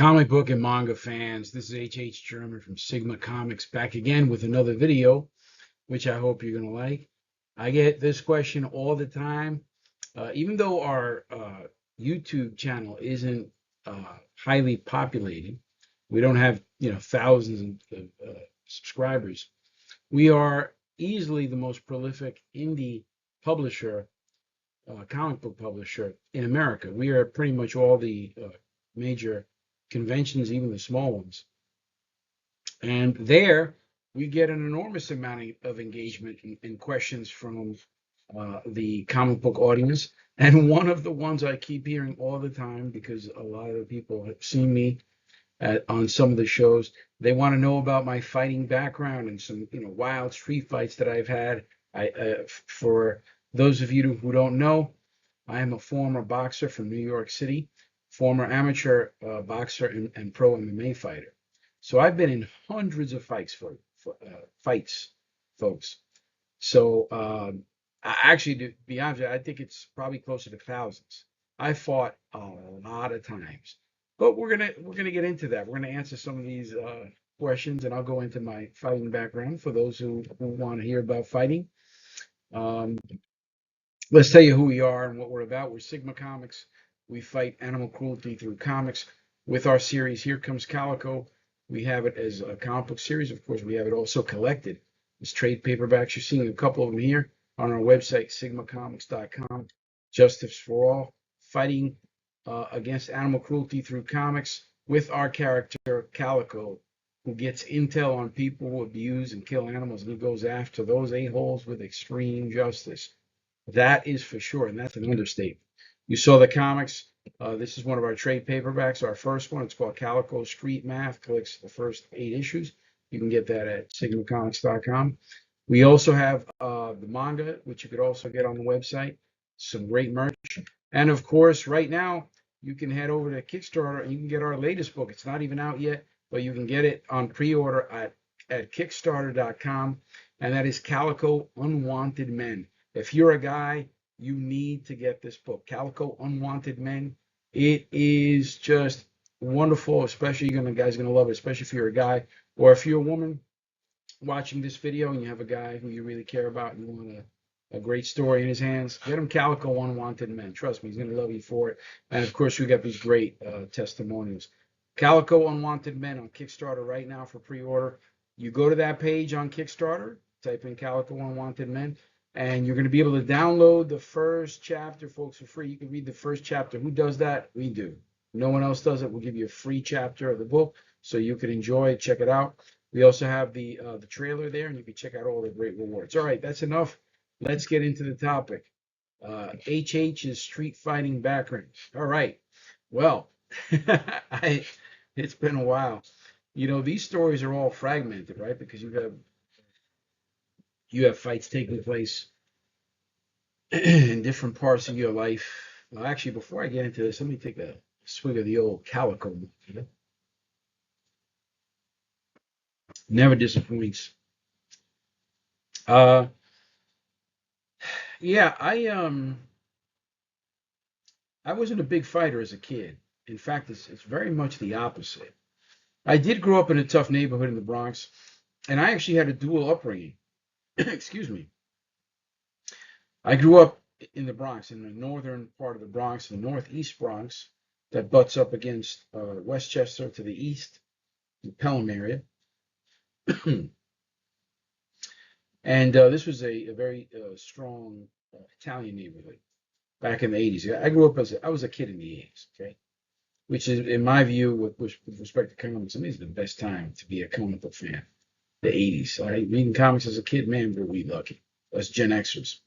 Comic book and manga fans, this is H.H. German from Sigma Comics back again with another video, which I hope you're going to like. I get this question all the time. Even though our YouTube channel isn't highly populated, we don't have thousands of subscribers. We are easily the most prolific indie publisher, comic book publisher in America. We are pretty much all the major conventions, even the small ones. And there we get an enormous amount of engagement and questions from the comic book audience. And one of the ones I keep hearing all the time, because a lot of the people have seen me on some of the shows, they want to know about my fighting background and some wild street fights that I've had. For those of you who don't know, I am a former boxer from New York City, former amateur boxer and pro MMA fighter. So I've been in hundreds of fights, folks. So actually, to be honest, I think it's probably closer to thousands. I fought a lot of times, but we're gonna get into that. We're gonna answer some of these questions, and I'll go into my fighting background for those who want to hear about fighting. Let's tell you who we are and what we're about. We're Sigma Comics. We fight animal cruelty through comics with our series, Here Comes Calico. We have it as a comic book series. Of course, we have it also collected as trade paperbacks. You're seeing a couple of them here on our website, sigmacomics.com. Justice for all, fighting against animal cruelty through comics with our character, Calico, who gets intel on people who abuse and kill animals, and he goes after those a-holes with extreme justice. That is for sure, and that's an understatement. You saw the comics. This is one of our trade paperbacks, our first one. It's called Calico Street Math. Collects the first 8 issues. You can get that at sigmacomics.com. We also have the manga, which you could also get on the website. Some great merch. And of course, right now, you can head over to Kickstarter and you can get our latest book. It's not even out yet, but you can get it on pre-order at kickstarter.com. And that is Calico Unwanted Men. If you're a guy, you need to get this book, Calico Unwanted Men. It is just wonderful, especially guys are gonna love it, especially if you're a guy, or if you're a woman watching this video and you have a guy who you really care about and you want a great story in his hands, get him Calico Unwanted Men. Trust me, he's gonna love you for it. And of course, we got these great testimonials. Calico Unwanted Men on Kickstarter right now for pre-order. You go to that page on Kickstarter, type in Calico Unwanted Men, and you're going to be able to download the first chapter, folks, for free. You can read the first chapter. Who does that? We do. No one else does it. We'll give you a free chapter of the book so you can enjoy it, check it out. We also have the trailer there, and you can check out all the great rewards. All right, that's enough. Let's get into the topic. H.H.'s street fighting background. All right. Well, it's been a while. These stories are all fragmented, right? Because you have fights taking place in different parts of your life. Well, actually, before I get into this, let me take a swig of the old Calico. Never disappoints. Yeah, I wasn't a big fighter as a kid. In fact, it's very much the opposite. I did grow up in a tough neighborhood in the Bronx, and I actually had a dual upbringing. Excuse me. I grew up in the Bronx, in the northern part of the Bronx, the northeast Bronx, that butts up against Westchester to the east, the Pelham area. And this was a very strong Italian neighborhood back in the 80s. I grew up I was a kid in the 80s, okay? Which is, in my view, with respect to comics, is the best time to be a comic book fan. The 80s. Reading comics as a kid, man, were we lucky. Us Gen Xers.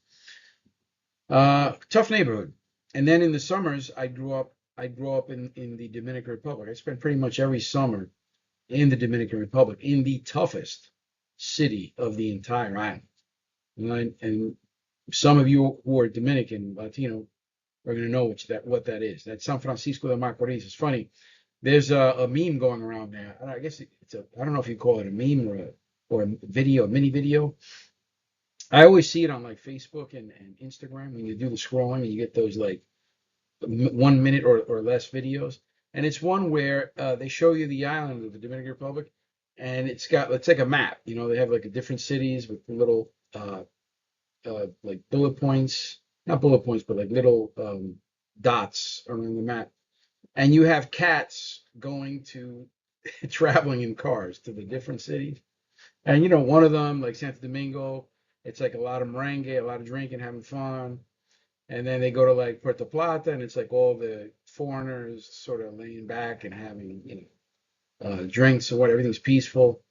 Tough neighborhood. And then in the summers, I grew up in the Dominican Republic. I spent pretty much every summer in the Dominican Republic, in the toughest city of the entire island. And some of you who are Dominican, Latino, are going to know what that is. That's San Francisco de Macorís. It's funny. There's a meme going around there. I guess I don't know if you call it a meme or a video, a mini video. I always see it on like Facebook and Instagram when you do the scrolling and you get those like 1 minute or less videos. And it's one where they show you the island of the Dominican Republic, and it's like a map. You know, they have like a different cities with little like bullet points, not bullet points, but like little dots around the map. And you have cats going to traveling in cars to the different cities. And you know, one of them, like Santo Domingo, it's like a lot of merengue, a lot of drinking, having fun. And then they go to like Puerto Plata, and it's like all the foreigners sort of laying back and having, drinks or what, everything's peaceful.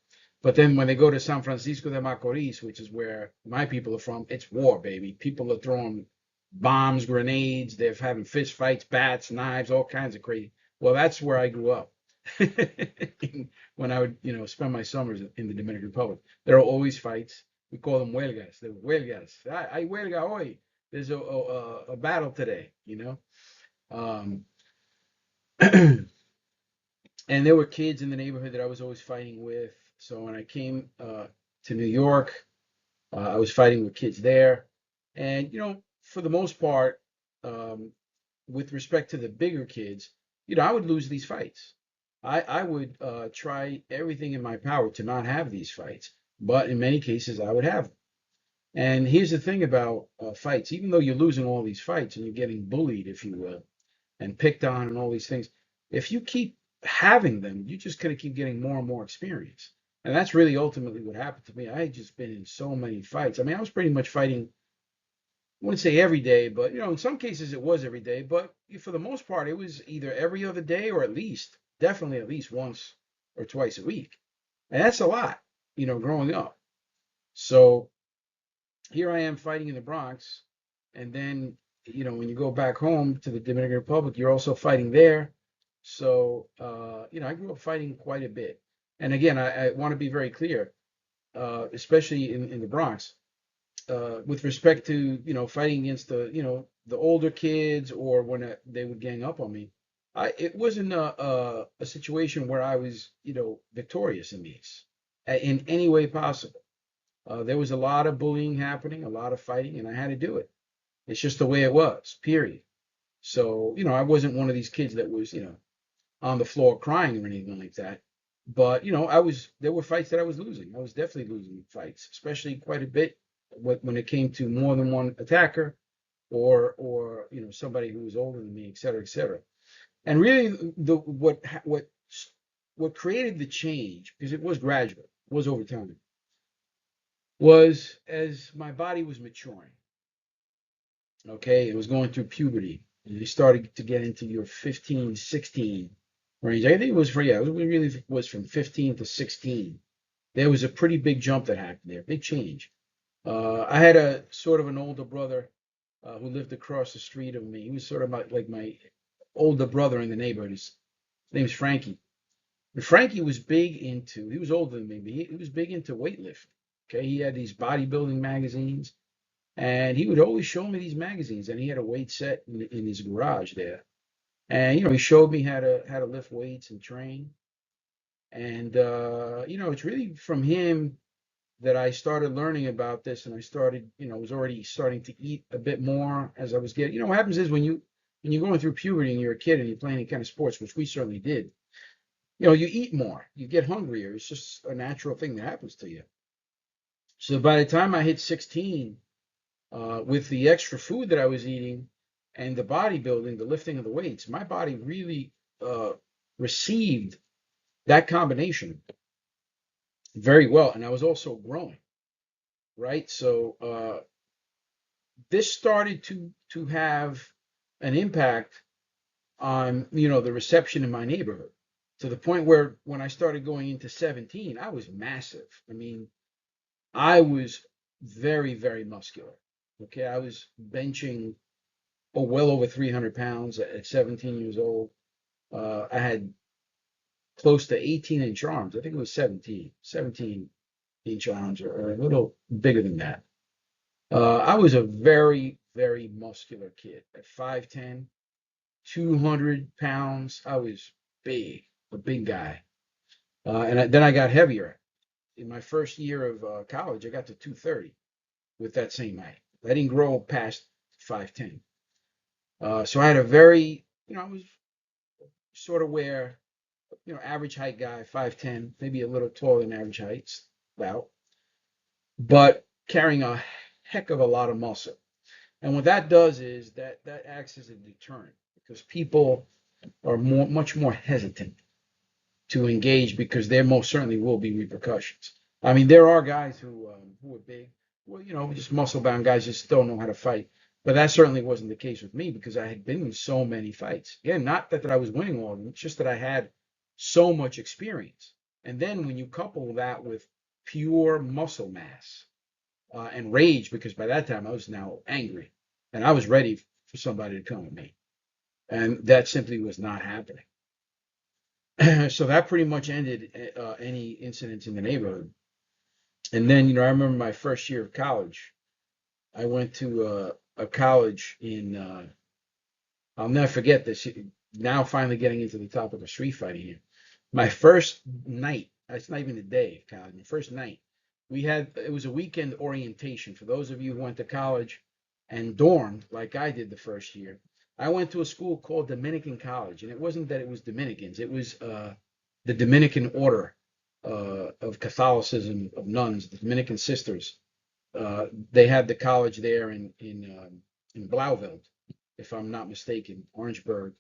But then when they go to San Francisco de Macorís, which is where my people are from, it's war, baby. People are throwing bombs, grenades. They're having fist fights, bats, knives, all kinds of crazy. Well, that's where I grew up. When I would, spend my summers in the Dominican Republic, there are always fights. We call them huelgas. They're huelgas. Hay huelga hoy. There's a battle today, Um, and there were kids in the neighborhood that I was always fighting with. So when I came to New York, I was fighting with kids there. And, for the most part, um, with respect to the bigger kids, I would lose these fights. I would try everything in my power to not have these fights, but in many cases I would have them. And here's the thing about fights: even though you're losing all these fights and you're getting bullied, if you will, and picked on and all these things, if you keep having them, you're just going to keep getting more and more experience. And that's really ultimately what happened to me. I had just been in so many fights. I mean, I was pretty much fighting, I wouldn't say every day, but in some cases it was every day. But for the most part, it was either every other day or definitely at least once or twice a week. And that's a lot, growing up. So here I am fighting in the Bronx, and then when you go back home to the Dominican Republic, you're also fighting there. So I grew up fighting quite a bit. And again, I want to be very clear, especially in the Bronx, with respect to fighting against the older kids, or when they would gang up on me. It wasn't a situation where I was victorious in these in any way possible. There was a lot of bullying happening, a lot of fighting, and I had to do it. It's just the way it was, period. So, I wasn't one of these kids that was, on the floor crying or anything like that. But, there were fights that I was losing. I was definitely losing fights, especially quite a bit when it came to more than one attacker, or somebody who was older than me, et cetera, et cetera. And really what created the change, because it was gradual, it was over time, was as my body was maturing. Okay, it was going through puberty. And you started to get into your 15, 16 range. I think it was it really was from 15 to 16. There was a pretty big jump that happened there, big change. I had a sort of an older brother who lived across the street of me. He was sort of like my older brother in the neighborhood. His name's Frankie. And Frankie was big into, he was older than me, but he was big into weightlifting. Okay, he had these bodybuilding magazines, and he would always show me these magazines, and he had a weight set in his garage there. And he showed me how to lift weights and train. And it's really from him that I started learning about this, and I started, was already starting to eat a bit more as I was getting. What happens is when you're going through puberty and you're a kid and you're playing any kind of sports, which we certainly did, you eat more, you get hungrier. It's just a natural thing that happens to you. So by the time I hit 16, with the extra food that I was eating and the bodybuilding, the lifting of the weights, my body really received that combination very well. And I was also growing, right? So this started to have an impact on, the reception in my neighborhood, to the point where when I started going into 17, I was massive. I mean, I was very, very muscular. Okay, I was benching well over 300 pounds at 17 years old. I had close to 18-inch arms. I think it was 17-inch arms, or a little bigger than that. I was a very, very muscular kid at 5'10", 200 pounds. I was big, a big guy. Then I got heavier. In my first year of college, I got to 230 with that same height. I didn't grow past 5'10". So I had a very, I was sort of where, average height guy, 5'10", maybe a little taller than average height, about, but carrying a heck of a lot of muscle. And what that does is that acts as a deterrent because people are much more hesitant to engage because there most certainly will be repercussions. I mean, there are guys who are big, well, just muscle bound guys just don't know how to fight. But that certainly wasn't the case with me because I had been in so many fights. Again, not that I was winning all of them, it's just that I had so much experience. And then when you couple that with pure muscle mass and rage, because by that time I was now angry and I was ready for somebody to come at me. And that simply was not happening. So that pretty much ended any incidents in the neighborhood. And then, I remember my first year of college. I went to a college in, I'll never forget this. Now, finally getting into the topic of street fighting here. My first night, it's not even a day of college, my first night, it was a weekend orientation. For those of you who went to college and dormed like I did the first year, I went to a school called Dominican College. And it wasn't that it was Dominicans, it was the Dominican order of Catholicism, of nuns, the Dominican sisters. They had the college there in Blauvelt, if I'm not mistaken, Orangeburg.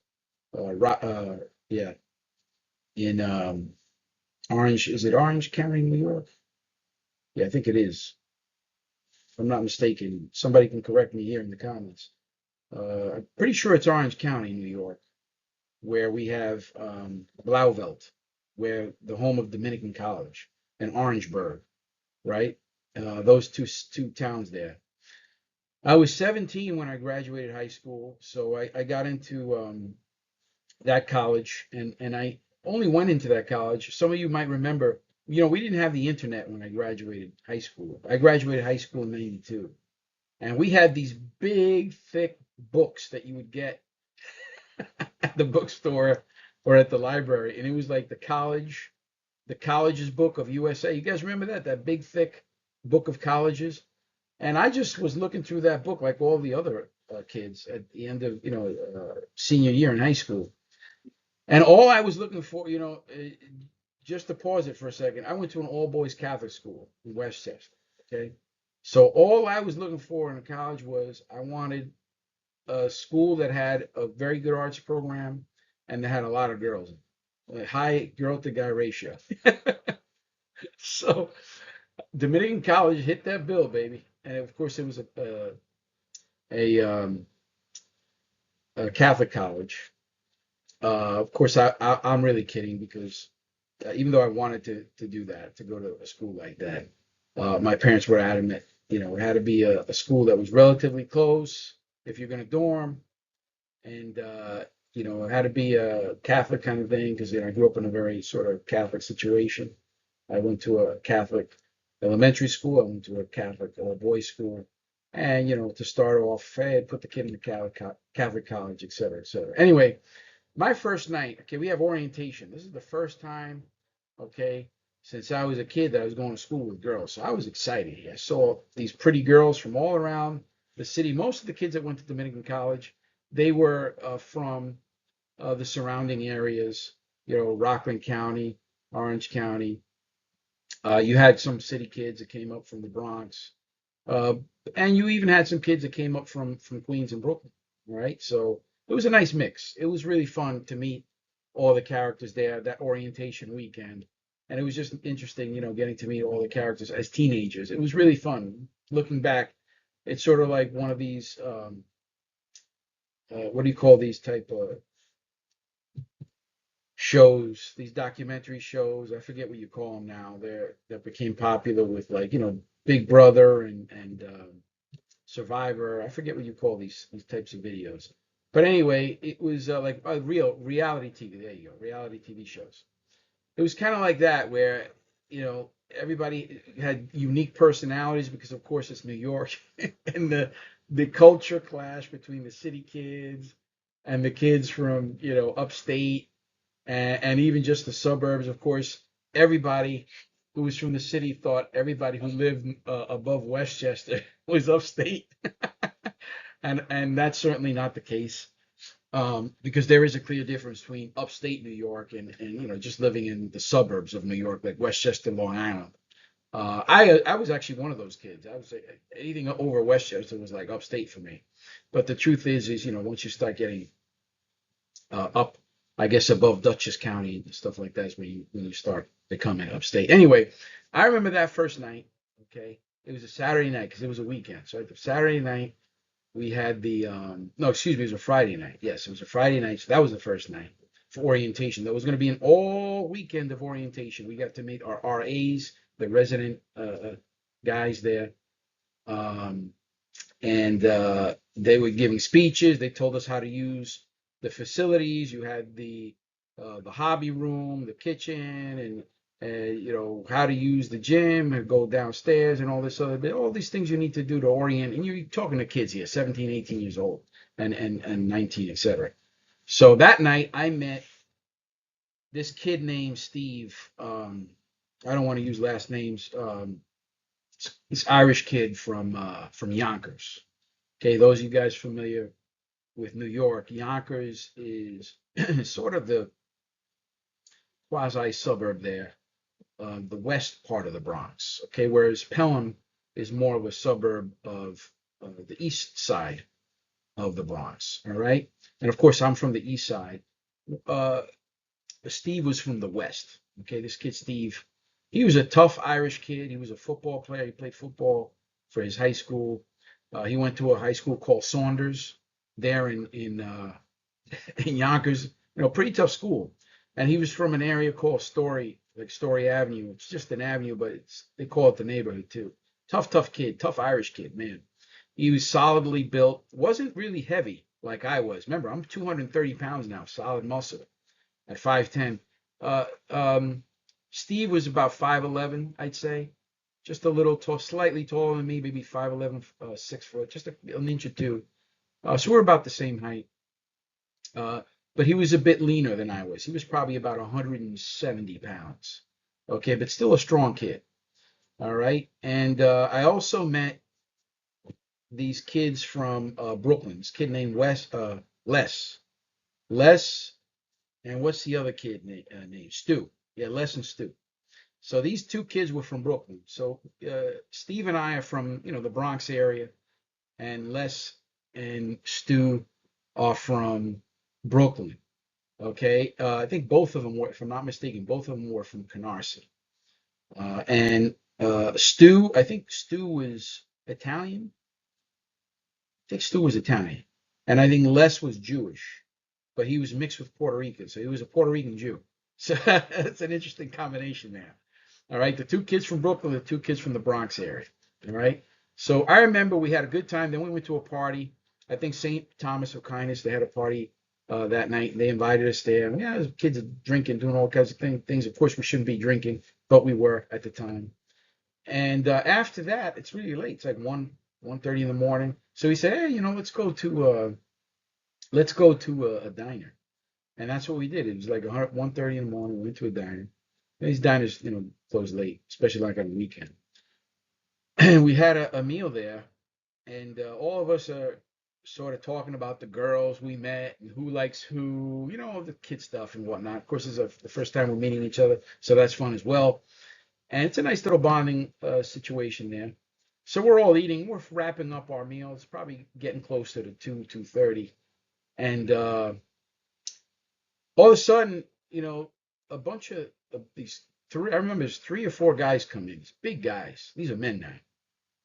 Yeah, in Orange. Is it Orange County, New York? Yeah, I think it is. If I'm not mistaken, somebody can correct me here in the comments. I'm pretty sure it's Orange County, New York, where we have Blauvelt, where the home of Dominican College, and Orangeburg, right? Those two towns there. I was 17 when I graduated high school, so I got into that college, and I only went into that college. Some of you might remember, we didn't have the internet when I graduated high school. I graduated high school in '92, and we had these big, thick books that you would get at the bookstore or at the library, and it was like the college's book of USA. You guys remember that? That big, thick book of colleges? And I just was looking through that book like all the other kids at the end of, senior year in high school. And all I was looking for, just to pause it for a second, I went to an all boys Catholic school in Westchester. Okay. So all I was looking for in college was I wanted a school that had a very good arts program and that had a lot of girls, a high girl to guy ratio. So Dominican College hit that bill, baby. And of course, it was a, um, a Catholic college. Of course, I'm really kidding because even though I wanted to do that, to go to a school like that, my parents were adamant, it had to be a school that was relatively close if you're going to dorm, and it had to be a Catholic kind of thing because I grew up in a very sort of Catholic situation. I went to a Catholic elementary school. I went to a Catholic boys' school, and to start off, hey, put the kid in the Catholic college, et cetera, et cetera. Anyway, my first night, okay, we have orientation. This is the first time, okay, since I was a kid that I was going to school with girls. So I was excited. I saw these pretty girls from all around the city. Most of the kids that went to Dominican College, they were from the surrounding areas, Rockland County, Orange County. You had some city kids that came up from the Bronx. Uh, and you even had some kids that came up from Queens and Brooklyn, right? So it was a nice mix. It was really fun to meet all the characters there that orientation weekend. And it was just interesting, getting to meet all the characters as teenagers. It was really fun. Looking back, it's sort of like one of these, what do you call these type of shows, these documentary shows? I forget what you call them now. That became popular with like, Big Brother and Survivor. I forget what you call these types of videos. But anyway, it was like a real reality TV. There you go, reality TV shows. It was kind of like that where everybody had unique personalities because of course it's New York and the culture clash between the city kids and the kids from upstate and even just the suburbs. Of course, everybody who was from the city thought everybody who lived above Westchester was upstate, and that's certainly not the case. Because there is a clear difference between upstate New York and just living in the suburbs of New York, like Westchester, Long Island. I was actually one of those kids. I was anything over Westchester was like upstate for me. But the truth is once you start getting up, I guess above Dutchess County and stuff like that is when you start becoming upstate. Anyway, I remember that first night. Okay, it was a Saturday night because it was a weekend. So the Saturday night we had the no, excuse me, it was a Friday night. Yes, it was a Friday night. So that was the first night for orientation. There was going to be an all weekend of orientation. We got to meet our RAs, the resident guys there. Um, and they were giving speeches. They told us how to use the facilities. You had the hobby room, the kitchen, and how to use the gym and go downstairs and all these things you need to do to orient. And you're talking to kids here, 17, 18 years old, and 19, etc. So that night I met this kid named Steve. I don't want to use last names. This Irish kid from Yonkers. Okay, those of you guys familiar with New York, Yonkers is sort of the quasi suburb there, the west part of the Bronx. Okay, whereas Pelham is more of a suburb of the east side of the Bronx. All right, and of course I'm from the east side. Uh, Steve was from the west. Okay, this kid Steve, he was a tough Irish kid. He was a football player. He played football for his high school. He went to a high school called Saunders there in Yonkers. Pretty tough school. And he was from an area called Story, like Story Avenue. It's just an avenue, but they call it the neighborhood too. Tough kid, tough Irish kid, man. He was solidly built, wasn't really heavy like I was. Remember, I'm 230 pounds now, solid muscle at 5'10". Uh, um, Steve was about 5'11", I'd say, just a little tall, slightly taller than me, maybe 5'11", 6 foot, just an inch or two. So we're about the same height. Uh, but he was a bit leaner than I was. He was probably about 170 pounds. Okay, but still a strong kid. All right. And I also met these kids from Brooklyn. This kid named Les. Les, and what's the other kid named? Stu. Yeah, Les and Stu. So these two kids were from Brooklyn. So Steve and I are from the Bronx area, and Les and Stu are from Brooklyn. Okay, I think both of them were, if I'm not mistaken, both of them were from Canarsie. And Stu, I think Stu was Italian. I think Stu was Italian, and I think Les was Jewish, but he was mixed with Puerto Rican, so he was a Puerto Rican Jew. So it's an interesting combination there. All right, the two kids from Brooklyn, the two kids from the Bronx area. All right. So I remember we had a good time. Then we went to a party. I think St. Thomas of Kindness, they had a party that night. They invited us there. And, yeah, kids are drinking, doing all kinds of things. Of course, we shouldn't be drinking, but we were at the time. And after that, it's really late. It's like 1:30 in the morning. So we said, hey, let's go to a diner. And that's what we did. It was like 1:30 in the morning. We went to a diner. These diners, close late, especially like on the weekend. And we had a meal there, and all of us are sort of talking about the girls we met and who likes who, all the kid stuff and whatnot. Of course, the first time we're meeting each other, so that's fun as well. And it's a nice little bonding situation there. So we're all eating. We're wrapping up our meal. It's probably getting close to the 2:30, and all of a sudden, a bunch of these three. I remember there's 3 or 4 guys come in. These big guys. These are men now.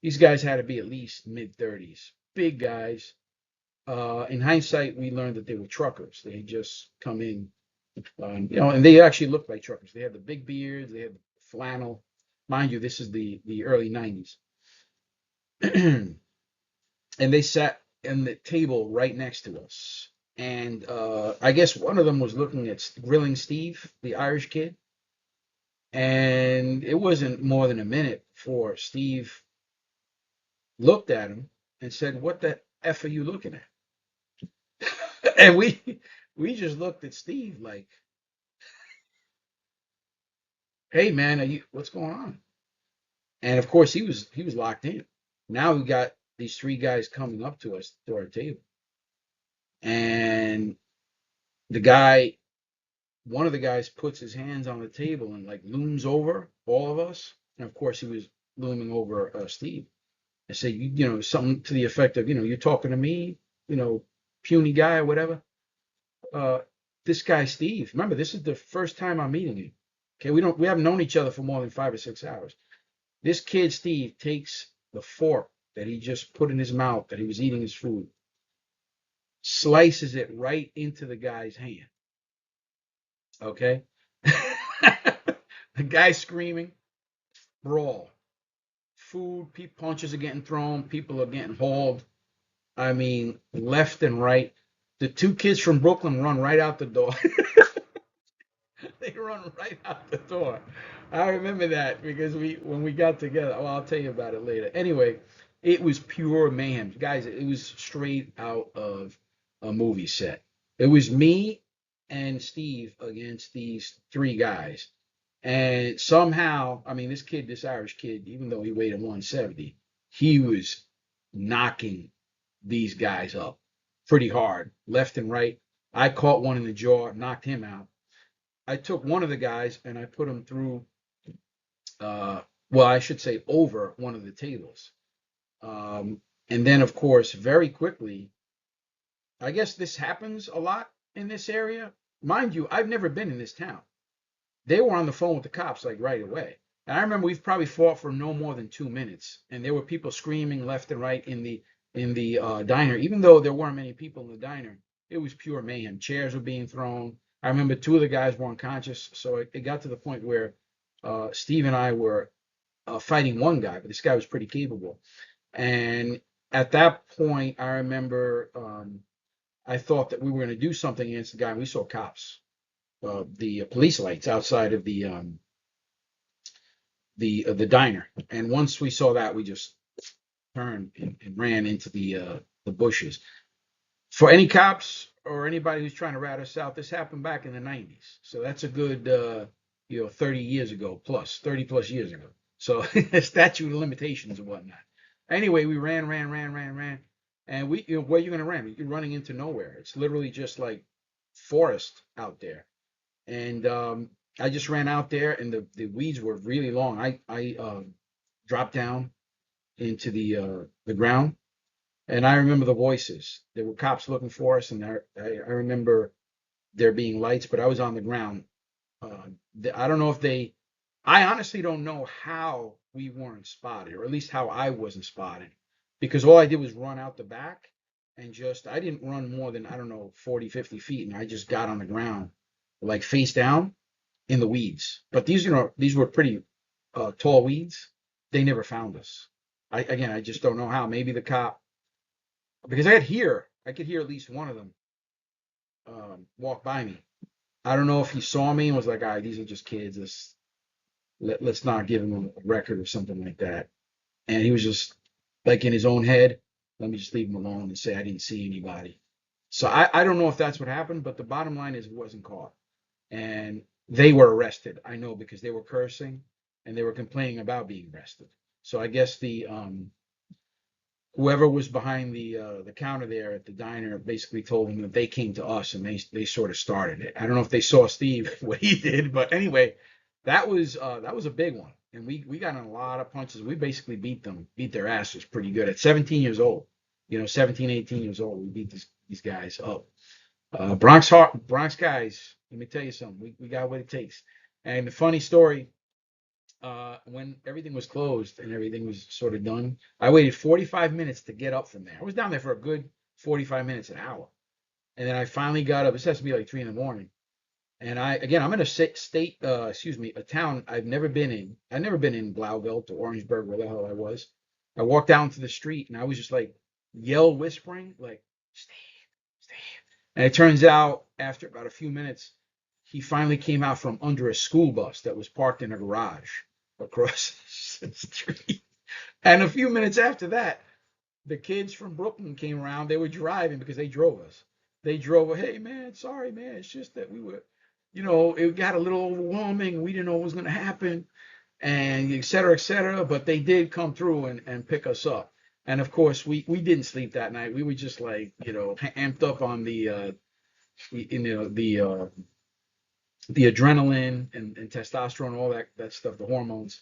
These guys had to be at least mid-30s. Big guys. In hindsight, we learned that they were truckers. They had just come in, and they actually looked like truckers. They had the big beards. They had the flannel. Mind you, this is the early 90s. And they sat in the table right next to us. And I guess one of them was looking at grilling Steve, the Irish kid. And it wasn't more than a minute before Steve looked at him and said, "What the F are you looking at?" And we just looked at Steve like, "Hey man, what's going on?" And of course he was locked in. Now we got these 3 guys coming up to us to our table. And the guy, one of the guys puts his hands on the table and like looms over all of us. And of course, he was looming over Steve. I said, something to the effect of, you're talking to me, puny guy or whatever. Uh, this guy, Steve, remember, this is the first time I'm meeting him. Okay, we haven't known each other for more than 5 or 6 hours. This kid, Steve, takes the fork that he just put in his mouth, that he was eating his food, slices it right into the guy's hand. Okay? The guy screaming, brawl, food, punches are getting thrown, people are getting hauled. I mean, left and right. The two kids from Brooklyn run right out the door. They run right out the door. I remember that because when we got together, well, I'll tell you about it later. Anyway, it was pure mayhem. Guys, it was straight out of a movie set. It was me and Steve against these three guys. And somehow, I mean, this Irish kid, even though he weighed 170, he was knocking these guys up pretty hard, left and right. I caught one in the jaw, knocked him out. I took one of the guys and I put him through, well, I should say over one of the tables. And then, of course, very quickly, I guess this happens a lot in this area. Mind you, I've never been in this town. They were on the phone with the cops like right away. And I remember we've probably fought for no more than 2 minutes, and there were people screaming left and right in the diner. Even though there weren't many people in the diner, it was pure mayhem. Chairs were being thrown. I remember two of the guys were unconscious, so it got to the point where Steve and I were fighting one guy, but this guy was pretty capable. And at that point, I remember I thought that we were going to do something against the guy, and we saw cops, the police lights outside of the diner. And once we saw that, we just turned and ran into the bushes. For any cops or anybody who's trying to rat us out, this happened back in the 90s. So that's a good 30 years ago plus, 30 plus years ago. So statute of limitations and whatnot. Anyway, we ran. And where are you going to run? You're running into nowhere. It's literally just like forest out there. And I just ran out there, and the weeds were really long. I dropped down into the ground, and I remember the voices. There were cops looking for us, and I remember there being lights, but I was on the ground. I don't know if they. I honestly don't know how we weren't spotted, or at least how I wasn't spotted, because all I did was run out the back, and I didn't run more than, I don't know, 40, 50 feet, and I just got on the ground, like face down in the weeds. But these were pretty tall weeds. They never found us. I just don't know how. Maybe the cop, because I could hear at least one of them walk by me. I don't know if he saw me and was like, all right, these are just kids. Let's not give him a record or something like that. And he was just like in his own head, let me just leave him alone and say I didn't see anybody. So I don't know if that's what happened, but the bottom line is it wasn't caught. And they were arrested. I know, because they were cursing and they were complaining about being arrested. So I guess the whoever was behind the counter there at the diner basically told them that they came to us and they sort of started it. I don't know if they saw Steve what he did, but anyway, that was a big one, and we got in a lot of punches. We basically beat their asses pretty good at 17 years old. 17, 18 years old. We beat these guys up. Bronx guys. Let me tell you something. We got what it takes. And the funny story, when everything was closed and everything was sort of done, I waited 45 minutes to get up from there. I was down there for a good 45 minutes, an hour. And then I finally got up. This has to be like 3 in the morning. And I'm in a town I've never been in. I've never been in Blauvelt or Orangeburg, where the hell I was. I walked down to the street and I was just like whispering, like, Steve, Steve. And it turns out after about a few minutes, he finally came out from under a school bus that was parked in a garage across the street. And a few minutes after that, the kids from Brooklyn came around. They were driving because they drove us. They drove, hey man, sorry man, it's just that we were, it got a little overwhelming. We didn't know what was going to happen, and et cetera, et cetera. But they did come through and pick us up. And of course, we didn't sleep that night. We were just like, amped up on the adrenaline and testosterone, all that stuff, the hormones.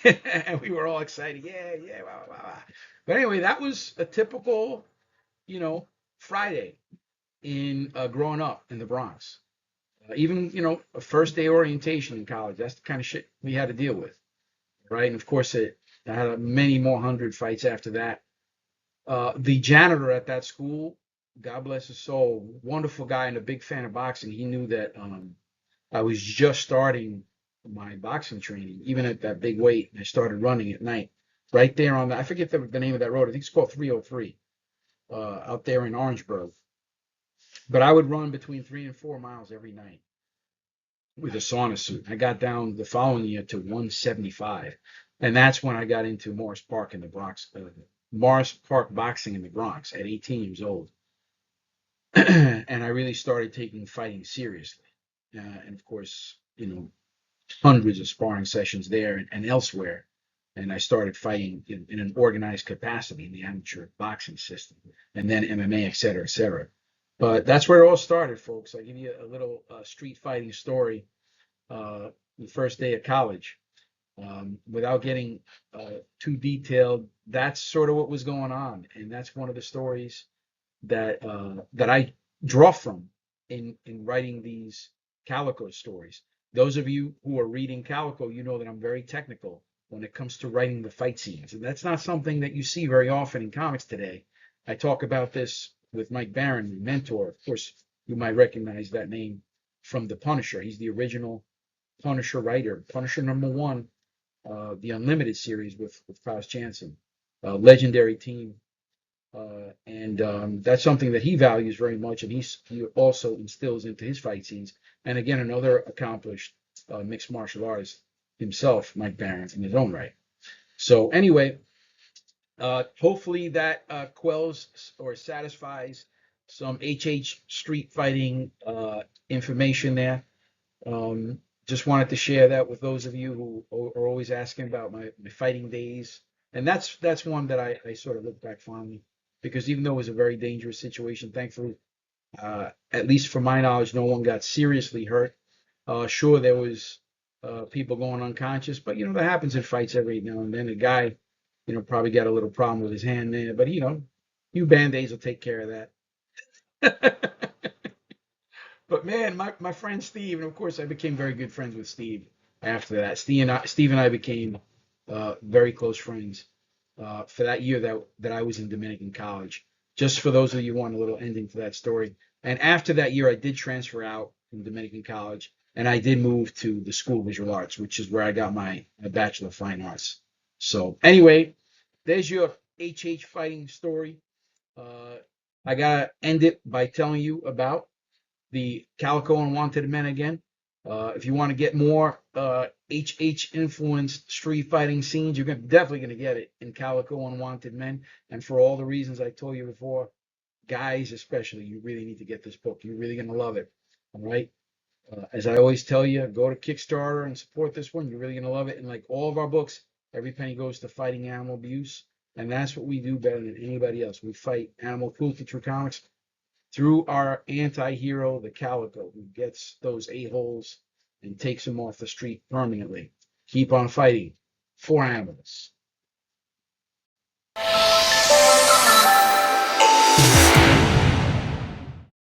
And we were all excited. Yeah, yeah, wow, wow, wow. But anyway, that was a typical, you know, Friday in growing up in the Bronx. Even, a first day orientation in college. That's the kind of shit we had to deal with, right? And of course, I had many more hundred fights after that. The janitor at that school, God bless his soul, wonderful guy and a big fan of boxing. He knew that I was just starting my boxing training, even at that big weight. I started running at night, right there on I forget the name of that road. I think it's called 303, out there in Orangeburg. But I would run between 3 and 4 miles every night with a sauna suit. I got down the following year to 175, and that's when I got into Morris Park in the Bronx, Morris Park boxing in the Bronx at 18 years old, and I really started taking fighting seriously. And of course, hundreds of sparring sessions there and elsewhere. And I started fighting in an organized capacity in the amateur boxing system, and then MMA, et cetera, et cetera. But that's where it all started, folks. I'll give you a little street fighting story. The first day of college, without getting too detailed, that's sort of what was going on, and that's one of the stories that I draw from in writing these Calico stories. Those of you who are reading Calico, you know that I'm very technical when it comes to writing the fight scenes, and that's not something that you see very often in comics today. I talk about this with Mike Barron, my mentor. Of course, you might recognize that name from The Punisher. He's the original Punisher writer, Punisher #1, the Unlimited series with Klaus Janson, legendary team, and that's something that he values very much, and he also instills into his fight scenes. And again, another accomplished mixed martial artist himself, Mike Barron, in his own right. So anyway, hopefully that quells or satisfies some H.H. street fighting information there. Um, just wanted to share that with those of you who are always asking about my fighting days. And that's one that I sort of look back fondly, because even though it was a very dangerous situation, thankfully, at least from my knowledge, no one got seriously hurt. Sure, there was people going unconscious, but that happens in fights every now and then. A guy, probably got a little problem with his hand there, but few band-aids will take care of that. But man, my friend Steve, and of course I became very good friends with Steve after that. Steve and I became very close friends for that year that I was in Dominican college. Just for those of you who want a little ending to that story. And after that year, I did transfer out from Dominican college, and I did move to the School of Visual Arts, which is where I got my Bachelor of Fine Arts. So anyway, there's your H.H. fighting story. Uh, I gotta end it by telling you about the Calico Unwanted Men again. If you want to get more H.H. influenced street fighting scenes, you're definitely going to get it in Calico Unwanted Men. And for all the reasons I told you before, guys especially, you really need to get this book. You're really going to love it. All right. As I always tell you, go to Kickstarter and support this one. You're really going to love it. And like all of our books, every penny goes to fighting animal abuse. And that's what we do better than anybody else. We fight animal cruelty through comics, through our anti-hero, the Calico, who gets those a-holes and takes them off the street permanently. Keep on fighting for animals.